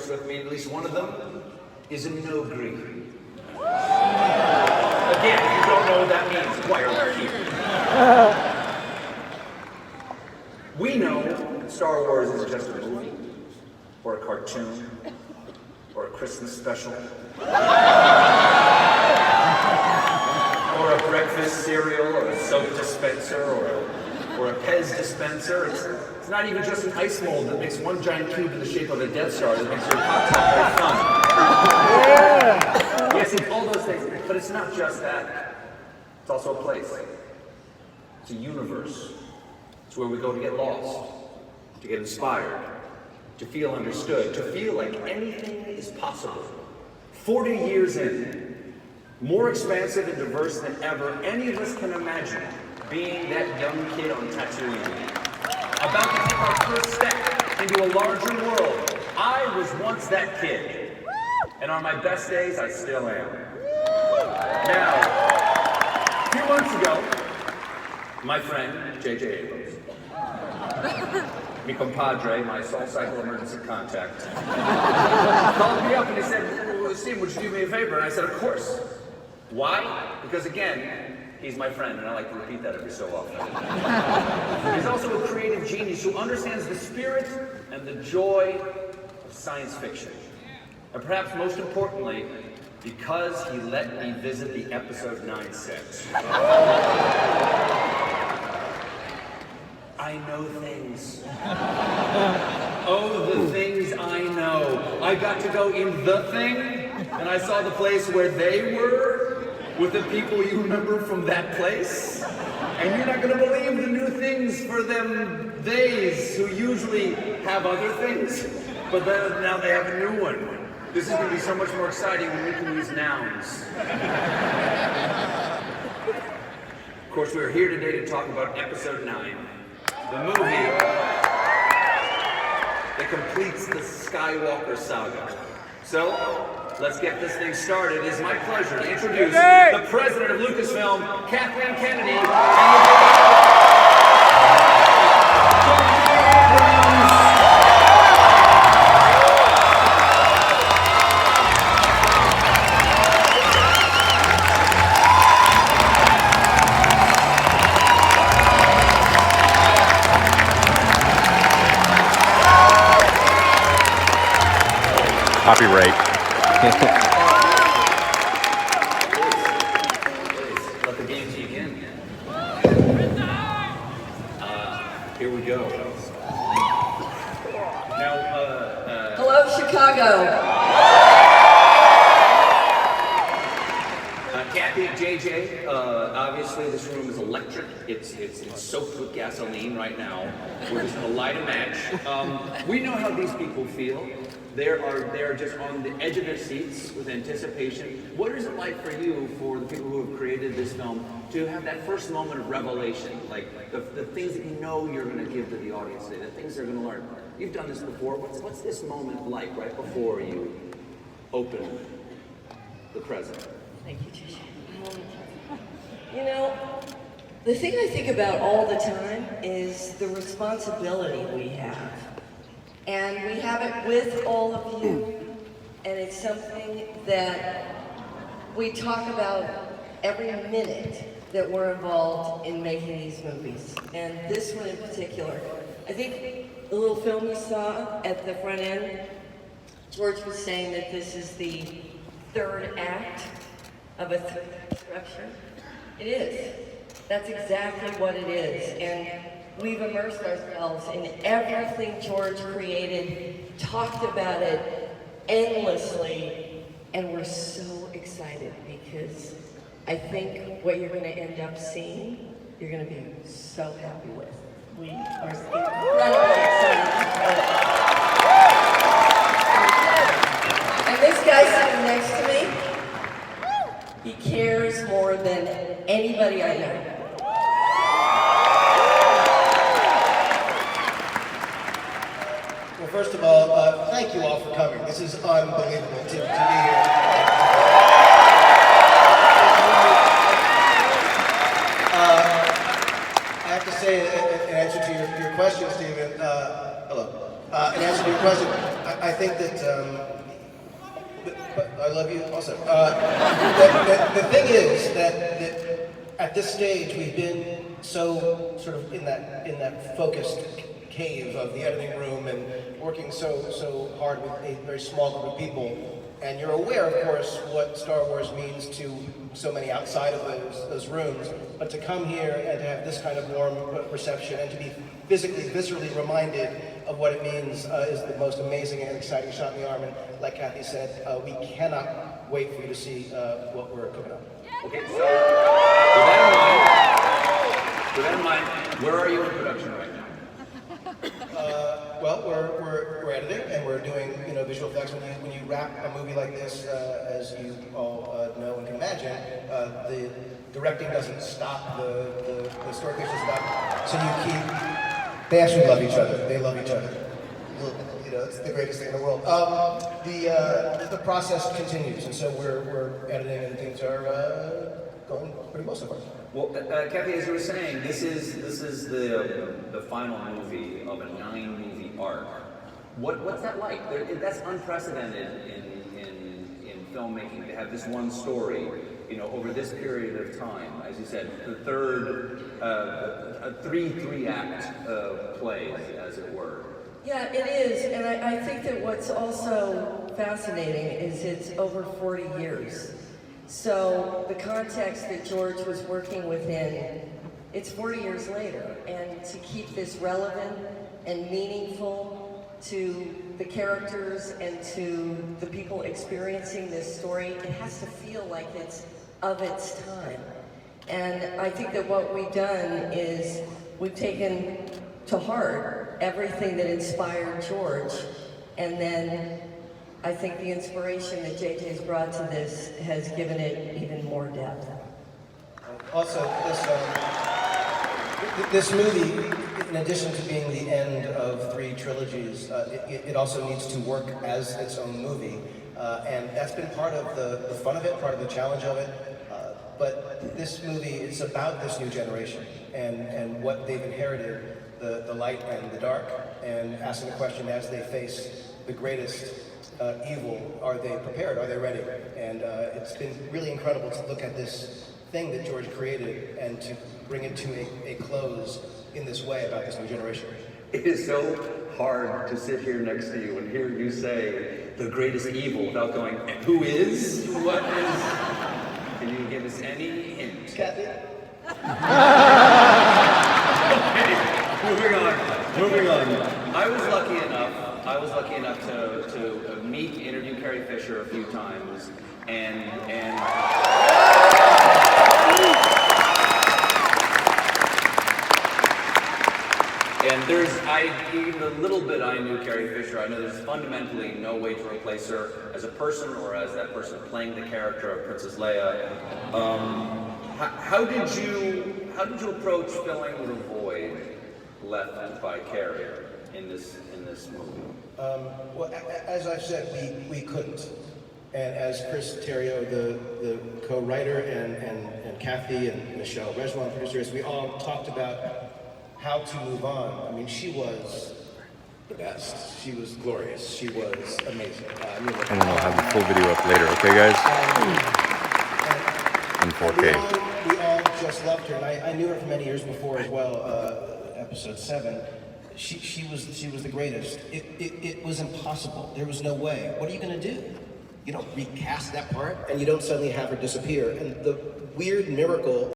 course with me, at least one of them, is a no Greek. Again, if you don't know what that means, why are we here? We know that Star Wars is just a movie, or a cartoon, or a Christmas special, or a breakfast cereal, or a soap dispenser, or a Pez dispenser. It's not even just an ice mold that makes one giant cube in the shape of a Death Star that makes your cocktail very fun. Yeah. Yes, it's all those things, but it's not just that. It's also a place. It's a universe. It's where we go to get lost, to get inspired, to feel understood, to feel like anything is possible. 40 years in, more expansive and diverse than ever any of us can imagine being that young kid on Tatooine. About to take our first step into a larger world. I was once that kid. And on my best days, I still am. Now, a few months ago, my friend, J.J. Abrams, mi compadre, my soul cycle emergency contact, called me up and he said, Steve, would you do me a favor? And I said, of course. Why? Because again, he's my friend, and I like to repeat that every so often. He's also a creative genius who understands the spirit and the joy of science fiction. And perhaps most importantly, because he let me visit the episode 9 set. I know things. Oh, the things I know. I got to go in the thing, and I saw the place where they were, with the people you remember from that place. And you're not gonna believe the new things for them theys who usually have other things, but then now they have a new one. This is gonna be so much more exciting when we can use nouns. Of course, we're here today to talk about episode 9, the movie that completes the Skywalker saga. So, let's get this thing started. It is my pleasure to introduce the president of Lucasfilm, Kathleen Kennedy, and Copyright. let the games begin. Here we go. Now, Hello, Chicago. Kathy, JJ, obviously this room is electric. It's soaked with gasoline right now. We're just gonna light a match. We know how these people feel. They're just on the edge of their seats with anticipation. What is it like for you, for the people who have created this film, to have that first moment of revelation, like the things that you know you're going to give to the audience today, the things they're going to learn? You've done this before. What's this moment like right before you open the present? Thank you, Tricia. You know, the thing I think about all the time is the responsibility we have. And we have it with all of you, and it's something that we talk about every minute that we're involved in making these movies. And this one in particular, I think the little film you saw at the front end, George was saying that this is the third act of a third structure. It is. That's exactly what it is. And we've immersed ourselves in everything George created, talked about it endlessly, and we're so excited because I think what you're going to end up seeing, you're going to be so happy with. We are incredibly excited. And this guy sitting next to me, he cares more than anybody I know. Well, first of all, thank you all for coming. This is unbelievable to be here. I have to say, in answer to your question, Stephen, hello. In answer to your question, I I think that, but I love you also. The thing is that at this stage we've been so sort of in that focused cave of the editing room and working so hard with a very small group of people. And you're aware, of course, what Star Wars means to so many outside of those rooms. But to come here and to have this kind of warm reception and to be physically, viscerally reminded of what it means is the most amazing and exciting shot in the arm. And like Kathy said, we cannot wait for you to see what we're cooking up. Okay, so with that in mind, where are you in production right now? Well, we're editing and we're doing visual effects. When you wrap a movie like this, as you all know and can imagine, the directing doesn't stop, the story doesn't stop. So you keep. They actually love each other. They love each other. It's the greatest thing in the world. The process continues, and so we're editing and things are going pretty well so far. Well, Kathy, as you were saying, this is the final movie of a 9-movie arc. What's that like? That's unprecedented in filmmaking to have this one story, over this period of time. As you said, the third, a three-act play, as it were. Yeah, it is, and I think that what's also fascinating is it's over 40 years. So the context that George was working within, it's 40 years later, and to keep this relevant and meaningful to the characters and to the people experiencing this story, it has to feel like it's of its time. And I think that what we've done is we've taken to heart everything that inspired George, and then I think the inspiration that JJ's brought to this has given it even more depth. Also, this movie, in addition to being the end of 3 trilogies, it also needs to work as its own movie, and that's been part of the fun of it, part of the challenge of it. But this movie is about this new generation and what they've inherited, the light and the dark, and asking the question as they face the greatest evil, are they prepared? Are they ready? And it's been really incredible to look at this thing that George created and to bring it to a close in this way about this new generation. It is so hard to sit here next to you and hear you say the greatest evil without going, and who is? What is? Can you give us any hint? Kathy? Okay, moving on. I was lucky enough to meet, interview Carrie Fisher a few times, and even the little bit I knew Carrie Fisher, I know there's fundamentally no way to replace her as a person or as that person playing the character of Princess Leia. How did you approach filling the void left by Carrie in this movie? Well, as I've said, we couldn't. And as Chris Terrio, the co-writer, and Kathy and Michelle Rejwan, producers, we all talked about how to move on. I mean, she was the best. She was glorious. She was amazing. And then I'll have the full video up later, okay, guys? In 4K. We all just loved her, and I knew her for many years before as well. Episode 7. She was the greatest. It was impossible. There was no way. What are you going to do? You don't recast that part, and you don't suddenly have her disappear. And the weird miracle